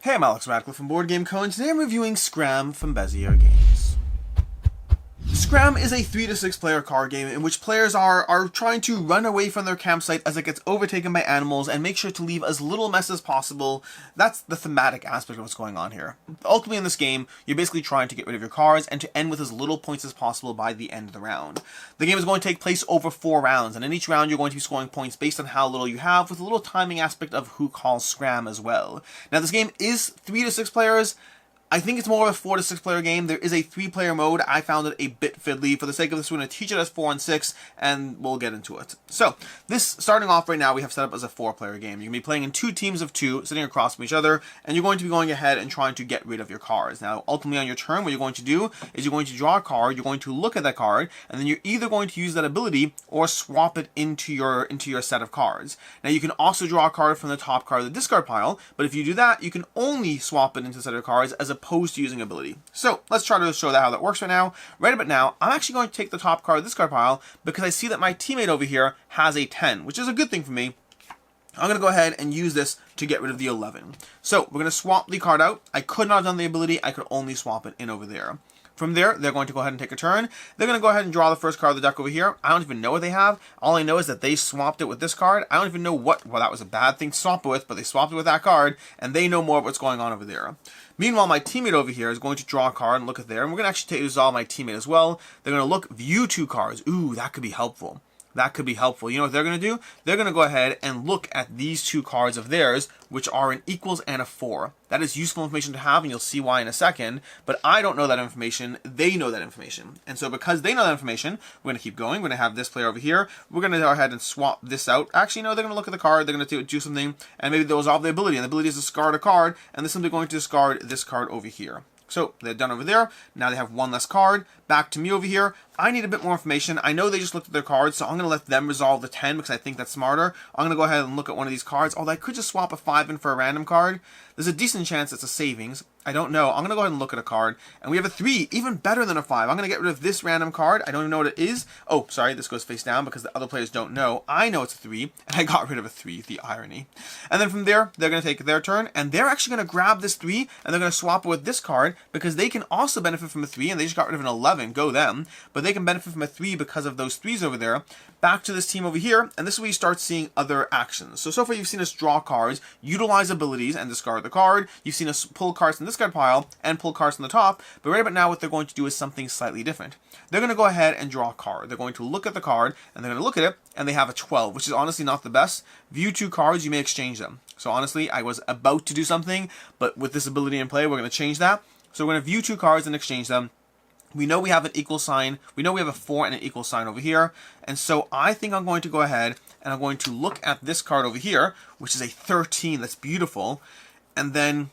Hey, I'm Alex Radcliffe from Board Game Co. and today I'm reviewing Scram from Bezier Games. Scram is a 3 to 6 player card game in which players are trying to run away from their campsite as it gets overtaken by animals and make sure to leave as little mess as possible. That's the thematic aspect of what's going on here. Ultimately in this game, you're basically trying to get rid of your cards and to end with as little points as possible by the end of the round. The game is going to take place over 4 rounds, and in each round you're going to be scoring points based on how little you have, with a little timing aspect of who calls Scram as well. Now this game is 3 to 6 players. I think it's more of a 4 to 6 player game. There is a 3-player mode. I found it a bit fiddly. For the sake of this, we're going to teach it as 4 and 6, and we'll get into it. So, this, starting off right now, we have set up as a 4-player game. You're going to be playing in 2 teams of 2, sitting across from each other, and you're going to be going ahead and trying to get rid of your cards. Now, ultimately on your turn, what you're going to do is you're going to draw a card, you're going to look at that card, and then you're either going to use that ability or swap it into your set of cards. Now, you can also draw a card from the top card of the discard pile, but if you do that, you can only swap it into the set of cards as opposed to using ability. So let's try to show that how that works right now. Right about now, I'm actually going to take the top card of this card pile because I see that my teammate over here has a 10, which is a good thing for me. I'm going to go ahead and use this to get rid of the 11. So we're going to swap the card out. I could not have done the ability. I could only swap it in over there. From there, they're going to go ahead and take a turn. They're going to go ahead and draw the first card of the deck over here. I don't even know what they have. All I know is that they swapped it with this card. I don't even know what, well, that was a bad thing to swap it with, but they swapped it with that card, and they know more of what's going on over there. Meanwhile, my teammate over here is going to draw a card and look at there, and we're going to actually resolve my teammate as well. They're going to look, view 2 cards. Ooh, that could be helpful. That could be helpful. You know what they're going to do? They're going to go ahead and look at these 2 cards of theirs, which are an equals and a 4. That is useful information to have, and you'll see why in a second, but I don't know that information. They know that information. And so because they know that information, we're going to keep going. We're going to have this player over here. We're going to go ahead and swap this out. Actually, no, they're going to look at the card. They're going to do something, and maybe they'll resolve the ability. And the ability is to discard a card, and they're simply going to discard this card over here. So they're done over there. Now they have 1 less card. Back to me over here. I need a bit more information. I know they just looked at their cards, so I'm going to let them resolve the 10 because I think that's smarter. I'm going to go ahead and look at one of these cards. Although I could just swap a 5 in for a random card. There's a decent chance it's a savings. I don't know. I'm going to go ahead and look at a card. And we have a 3, even better than a 5. I'm going to get rid of this random card. I don't even know what it is. Oh, sorry, this goes face down because the other players don't know. I know it's a 3, and I got rid of a 3, the irony. And then from there, they're going to take their turn, and they're actually going to grab this 3, and they're going to swap it with this card because they can also benefit from a 3, and they just got rid of an 11. Go them. But they can benefit from a 3 because of those 3s over there. Back to this team over here, and this is where you start seeing other actions. So far you've seen us draw cards, utilize abilities, and discard the card. You've seen us pull cards from this card pile, and pull cards from the top, but right about now what they're going to do is something slightly different. They're going to go ahead and draw a card. They're going to look at the card, and they're going to look at it, and they have a 12, which is honestly not the best. View 2 cards, you may exchange them. So honestly, I was about to do something, but with this ability in play, we're going to change that. So we're going to view 2 cards and exchange them. We know we have an equal sign. We know we have a 4 and an equal sign over here. And so I think I'm going to go ahead and I'm going to look at this card over here, which is a 13. That's beautiful. And then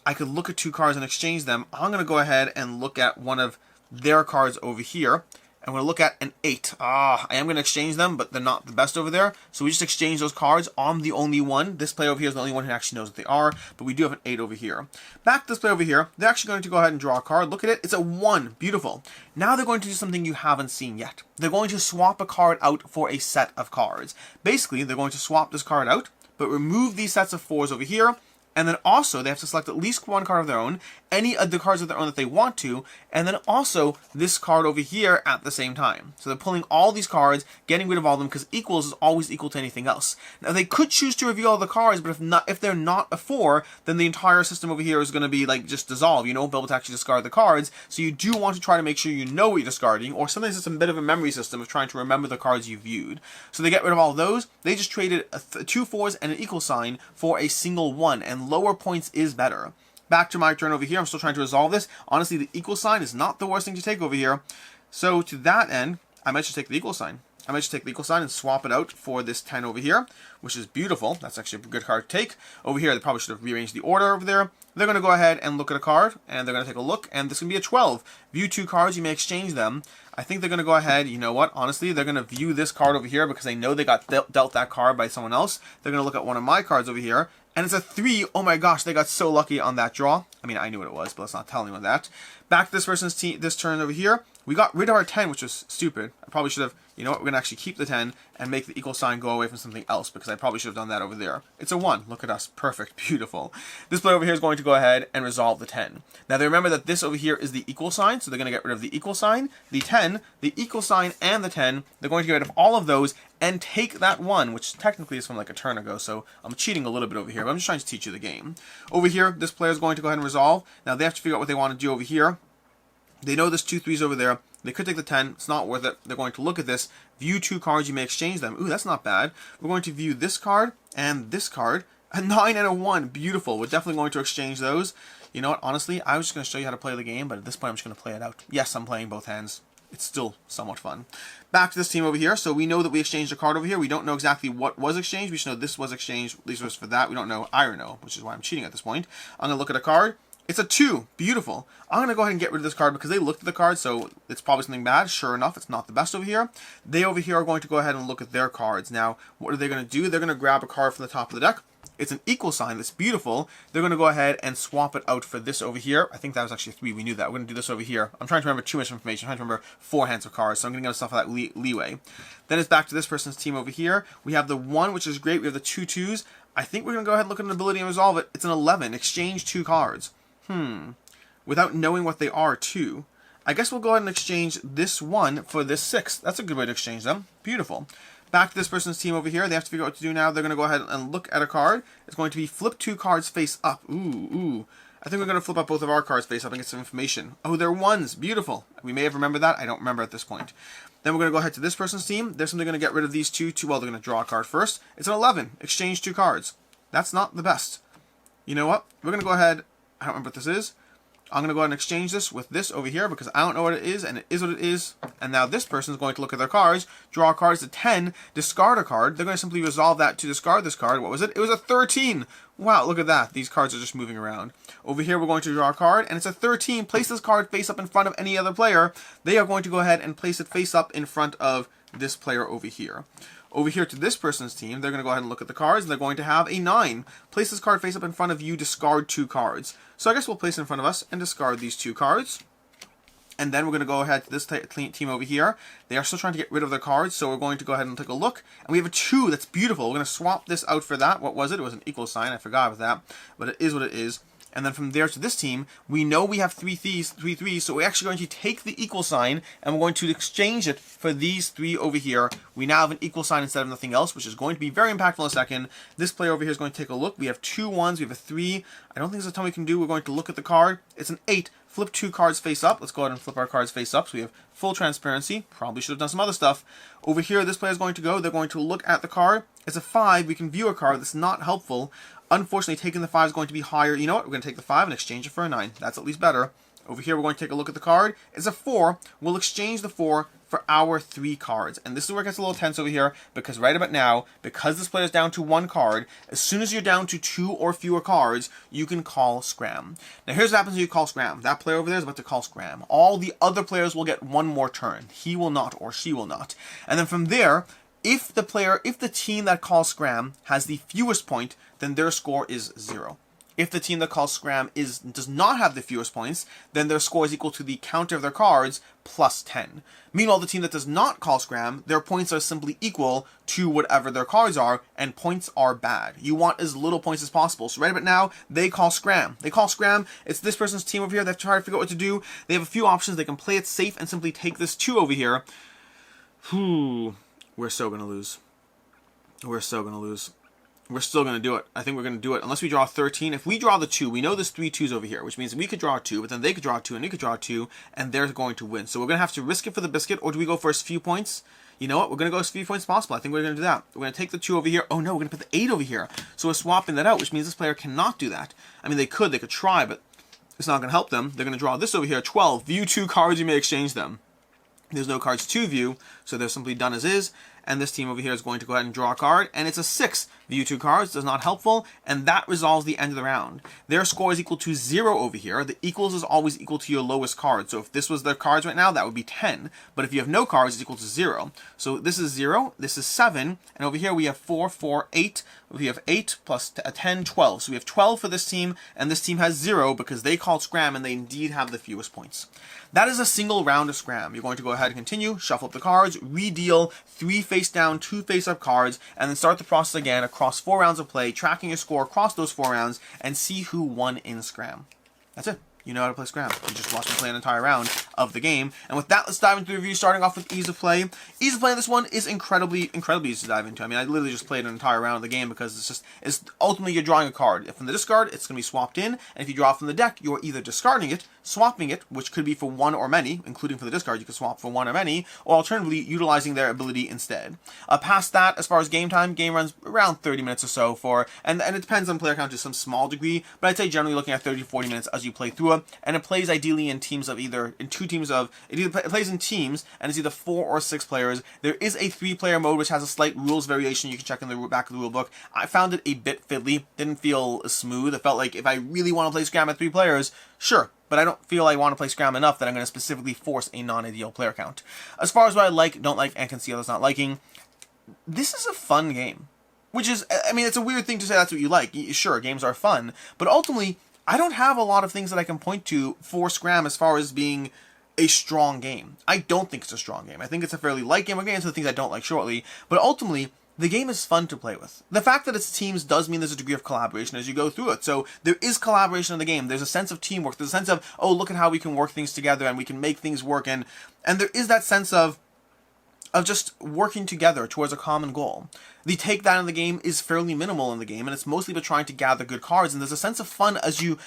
I could look at 2 cards and exchange them. I'm going to go ahead and look at one of their cards over here. I'm going to look at an 8. I am going to exchange them, but they're not the best over there. So we just exchange those cards. I'm the only one. This player over here is the only one who actually knows what they are, but we do have an 8 over here. Back to this player over here. They're actually going to go ahead and draw a card. Look at it. It's a 1. Beautiful. Now they're going to do something you haven't seen yet. They're going to swap a card out for a set of cards. Basically, they're going to swap this card out, but remove these sets of 4s over here. And then also, they have to select at least 1 card of their own, any of the cards of their own that they want to, and then also this card over here at the same time. So they're pulling all these cards, getting rid of all of them, because equals is always equal to anything else. Now, they could choose to reveal all the cards, but if they're not a 4, then the entire system over here is going to be, like, just dissolve. You won't be able to actually discard the cards, so you do want to try to make sure you know what you're discarding, or sometimes it's a bit of a memory system of trying to remember the cards you viewed. So they get rid of all those. They just traded 2 4s and an equal sign for a single 1, and lower points is better. Back to my turn over here. I'm still trying to resolve this. Honestly, the equal sign is not the worst thing to take over here. So to that end, I might just take the equal sign. I might just take the equal sign and swap it out for this 10 over here, which is beautiful. That's actually a good card to take. Over here, they probably should have rearranged the order over there. They're going to go ahead and look at a card, and they're going to take a look, and this is going to be a 12. View 2 cards, you may exchange them. I think they're going to go ahead, you know what, honestly, they're going to view this card over here because they know they got dealt that card by someone else. They're going to look at one of my cards over here, and it's a 3. Oh my gosh, they got so lucky on that draw. I mean, I knew what it was, but let's not tell anyone that. Back to this person's this turn over here. We got rid of our 10, which was stupid. I probably should have, you know what, we're going to actually keep the 10 and make the equal sign go away from something else, because I probably should have done that over there. It's a 1. Look at us. Perfect. Beautiful. This player over here is going to go ahead and resolve the 10. Now, they remember that this over here is the equal sign, so they're going to get rid of the equal sign, the 10, the equal sign, and the 10. They're going to get rid of all of those and take that 1, which technically is from like a turn ago, so I'm cheating a little bit over here, but I'm just trying to teach you the game. Over here, this player is going to go ahead and resolve. Now, they have to figure out what they want to do over here. They know there's 2 3s over there. They could take the 10. It's not worth it. They're going to look at this. View 2 cards. You may exchange them. Ooh, that's not bad. We're going to view this card and this card. A 9 and a 1. Beautiful. We're definitely going to exchange those. You know what? Honestly, I was just going to show you how to play the game, but at this point, I'm just going to play it out. Yes, I'm playing both hands. It's still somewhat fun. Back to this team over here. So we know that we exchanged a card over here. We don't know exactly what was exchanged. We just know this was exchanged. These was for that. We don't know iron, which is why I'm cheating at this point. I'm going to look at a card. It's a 2. Beautiful. I'm going to go ahead and get rid of this card because they looked at the card, so it's probably something bad. Sure enough, it's not the best over here. They over here are going to go ahead and look at their cards. Now, what are they going to do? They're going to grab a card from the top of the deck. It's an equal sign. That's beautiful. They're going to go ahead and swap it out for this over here. I think that was actually 3. We knew that. We're going to do this over here. I'm trying to remember too much information. I'm trying to remember 4 hands of cards, so I'm going to give myself that leeway. Then it's back to this person's team over here. We have the 1, which is great. We have the 2 2s. I think we're going to go ahead and look at an ability and resolve it. It's an 11. Exchange 2 cards. Without knowing what they are, too. I guess we'll go ahead and exchange this 1 for this 6. That's a good way to exchange them. Beautiful. Back to this person's team over here. They have to figure out what to do now. They're going to go ahead and look at a card. It's going to be flip 2 cards face up. Ooh. I think we're going to flip up both of our cards face up and get some information. Oh, they're 1s. Beautiful. We may have remembered that. I don't remember at this point. Then we're going to go ahead to this person's team. They're simply going to get rid of these 2. Well, they're going to draw a card first. It's an 11. Exchange 2 cards. That's not the best. You know what? We're going to go ahead. I don't remember what this is. I'm going to go ahead and exchange this with this over here because I don't know what it is, and it is what it is. And now this person is going to look at their cards, draw cards to 10, discard a card. They're going to simply resolve that to discard this card. What was it? It was a 13. Wow, look at that. These cards are just moving around. Over here, we're going to draw a card, and it's a 13. Place this card face up in front of any other player. They are going to go ahead and place it face up in front of this player over here. Over here to this person's team, they're going to go ahead and look at the cards, and they're going to have a 9. Place this card face up in front of you, discard 2 cards. So I guess we'll place it in front of us and discard these 2 cards. And then we're going to go ahead to this team over here. They are still trying to get rid of their cards, so we're going to go ahead and take a look. And we have a 2. That's beautiful. We're going to swap this out for that. What was it? It was an equal sign. I forgot about that. But it is what it is. And then from there to this team, we know we have 3 threes, so we're actually going to take the equal sign, and we're going to exchange it for these 3 over here. We now have an equal sign instead of nothing else, which is going to be very impactful in a second. This player over here is going to take a look. We have 2 1s, we have a 3. I don't think there's a ton we can do. We're going to look at the card. It's an 8. Flip 2 cards face up. Let's go ahead and flip our cards face up so we have full transparency. Probably should have done some other stuff. Over here, this player is going to go. They're going to look at the card. It's a 5. We can view a card that's not helpful. Unfortunately, taking the 5 is going to be higher. You know what? We're going to take the 5 and exchange it for a 9. That's at least better. Over here, we're going to take a look at the card. It's a 4. We'll exchange the 4 for our 3 cards. And this is where it gets a little tense over here, because right about now, because this player is down to 1 card, as soon as you're down to 2 or fewer cards, you can call Scram. Now, here's what happens when you call Scram. That player over there is about to call Scram. All the other players will get 1 more turn. He will not, or she will not. And then from there, if the team that calls Scram has the fewest point, then their score is 0. If the team that calls Scram does not have the fewest points, then their score is equal to the counter of their cards plus 10. Meanwhile, the team that does not call Scram, their points are simply equal to whatever their cards are, and points are bad. You want as little points as possible. So right about now, they call Scram. They call Scram. It's this person's team over here. They have to try to figure out what to do. They have a few options. They can play it safe and simply take this 2 over here. We're so going to lose. We're so going to lose. We're still going to do it. I think we're going to do it. Unless we draw 13. If we draw the 2, we know there's 3 2s over here, which means we could draw a 2, but then they could draw a 2, and we could draw a 2, and they're going to win. So we're going to have to risk it for the biscuit, or do we go for as few points? You know what? We're going to go as few points as possible. I think we're going to do that. We're going to take the 2 over here. Oh, no, we're going to put the 8 over here. So we're swapping that out, which means this player cannot do that. I mean, they could try, but it's not going to help them. They're going to draw this over here, 12. View 2 cards, you may exchange them. There's no cards to view, so they're simply done as is. And this team over here is going to go ahead and draw a card, and it's a 6. View 2 cards does not helpful, and that resolves the end of the round. Their score is equal to 0 over here. The equals is always equal to your lowest card. So if this was their cards right now, that would be 10. But if you have no cards, it's equal to 0. So this is 0, this is 7, and over here we have 4, 4, 8. We have 8 plus 10, 12. So we have 12 for this team, and this team has 0 because they called Scram, and they indeed have the fewest points. That is a single round of Scram. You're going to go ahead and continue, shuffle up the cards, re-deal 3 face down, 2 face up cards, and then start the process again across 4 rounds of play, tracking your score across those 4 rounds, and see who won in Scram. That's it. You know how to play Scram. You just watch me play an entire round of the game. And with that, let's dive into the review, starting off with ease of play. Ease of play in this one is incredibly easy to dive into. I mean, I literally just played an entire round of the game because it's ultimately you're drawing a card. From the discard, it's going to be swapped in, and if you draw from the deck, you're either discarding it, swapping it, which could be for one or many, including for the discard, you could swap for one or many, or alternatively, utilizing their ability instead. Past that, as far as game time, game runs around 30 minutes or so and it depends on player count to some small degree, but I'd say generally looking at 30 to 40 minutes as you play through it, and it plays ideally in teams of it plays in teams, and it's either 4 or 6 players. There is a 3-player mode, which has a slight rules variation you can check in the back of the rule book. I found it a bit fiddly, didn't feel smooth. It felt like if I really want to play Scram at 3 players, sure, but I don't feel I want to play Scram enough that I'm going to specifically force a non-ideal player count. As far as what I like, don't like, and can see others not liking, this is a fun game. Which is, I mean, it's a weird thing to say that's what you like. Sure, games are fun, but ultimately, I don't have a lot of things that I can point to for Scram as far as being a strong game. I don't think it's a strong game. I think it's a fairly light game. We'll get into the things I don't like shortly, but ultimately, the game is fun to play with. The fact that it's teams does mean there's a degree of collaboration as you go through it. So there is collaboration in the game. There's a sense of teamwork. There's a sense of, oh, look at how we can work things together and we can make things work. And there is that sense of just working together towards a common goal. The take that in the game is fairly minimal in the game, and it's mostly about trying to gather good cards. And there's a sense of fun as you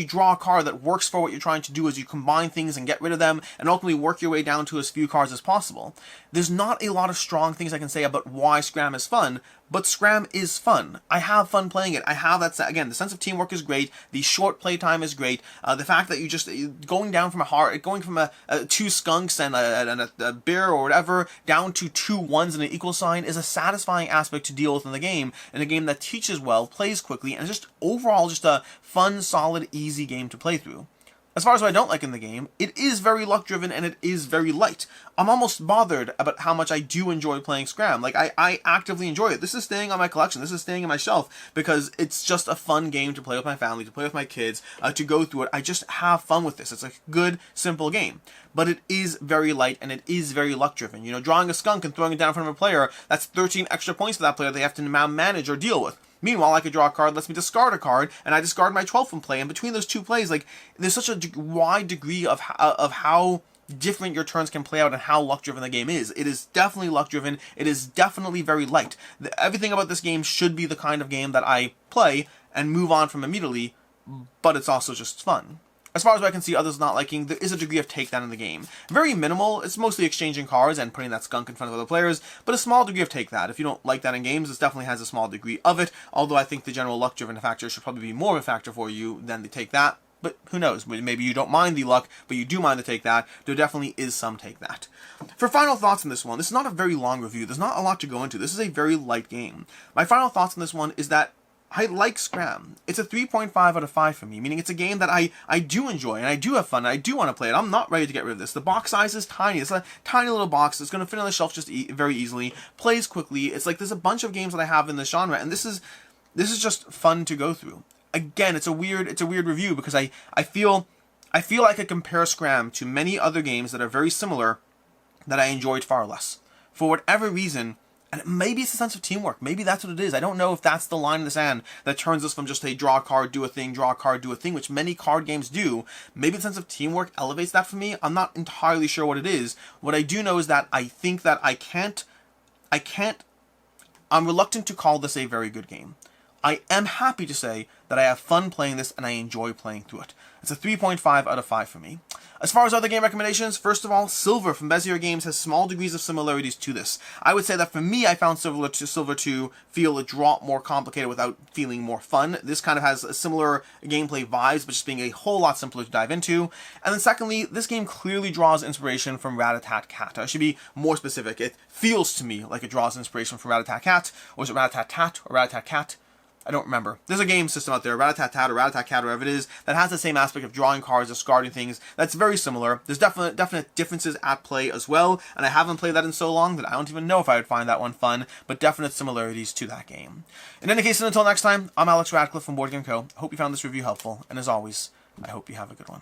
draw a card that works for what you're trying to do, as you combine things and get rid of them, and ultimately work your way down to as few cards as possible. There's not a lot of strong things I can say about why Scram is fun, but Scram is fun. I have fun playing it. I have that, again, the sense of teamwork is great. The short play time is great. The fact that going from a 2 skunks and a bear or whatever down to 2 1s and an equal sign is a satisfying aspect to deal with in the game, in a game that teaches well, plays quickly, and just overall just a fun, solid, easy game to play through. As far as what I don't like in the game, it is very luck-driven and it is very light. I'm almost bothered about how much I do enjoy playing Scram. Like, I actively enjoy it. This is staying on my collection. This is staying on my shelf because it's just a fun game to play with my family, to play with my kids, to go through it. I just have fun with this. It's a good, simple game. But it is very light and it is very luck-driven. You know, drawing a skunk and throwing it down in front of a player, that's 13 extra points for that player they have to now manage or deal with. Meanwhile, I could draw a card, lets me discard a card, and I discard my 12th from play. And between those 2 plays, like, there's such a wide degree of how different your turns can play out and how luck-driven the game is. It is definitely luck-driven. It is definitely very light. Everything about this game should be the kind of game that I play and move on from immediately, but it's also just fun. As far as what I can see others not liking, there is a degree of takedown in the game. Very minimal, it's mostly exchanging cards and putting that skunk in front of other players, but a small degree of take that. If you don't like that in games, this definitely has a small degree of it, although I think the general luck-driven factor should probably be more of a factor for you than the take that. But who knows, maybe you don't mind the luck, but you do mind the take that. There definitely is some take that. For final thoughts on this one, this is not a very long review, there's not a lot to go into, this is a very light game. My final thoughts on this one is that I like Scram. It's a 3.5 out of 5 for me, meaning it's a game that I do enjoy, and I do have fun, and I do want to play it. I'm not ready to get rid of this. The box size is tiny. It's a tiny little box. It's going to fit on the shelf just very easily. Plays quickly. It's like there's a bunch of games that I have in this genre, and this is just fun to go through. Again, it's a weird review because I feel I could compare Scram to many other games that are very similar that I enjoyed far less. For whatever reason, and maybe it's a sense of teamwork. Maybe that's what it is. I don't know if that's the line in the sand that turns us from just a draw a card, do a thing, draw a card, do a thing, which many card games do. Maybe the sense of teamwork elevates that for me. I'm not entirely sure what it is. What I do know is that I think that I'm reluctant to call this a very good game. I am happy to say that I have fun playing this and I enjoy playing through it. It's a 3.5 out of 5 for me. As far as other game recommendations, first of all, Silver from Bezier Games has small degrees of similarities to this. I would say that for me, I found Silver 2 feel a drop more complicated without feeling more fun. This kind of has a similar gameplay vibes, but just being a whole lot simpler to dive into. And then secondly, this game clearly draws inspiration from Rat-a-tat-cat. I should be more specific. It feels to me like it draws inspiration from Rat-a-tat-cat, or is it Rat-a-tat-tat or Rat-a-tat-cat? I don't remember. There's a game system out there, Rat-a-tat-tat or Rat-a-tat-cat, or whatever it is, that has the same aspect of drawing cards, discarding things. That's very similar. There's definite differences at play as well, and I haven't played that in so long that I don't even know if I would find that one fun, but definite similarities to that game. In any case, until next time, I'm Alex Radcliffe from Board Game Co. I hope you found this review helpful, and as always, I hope you have a good one.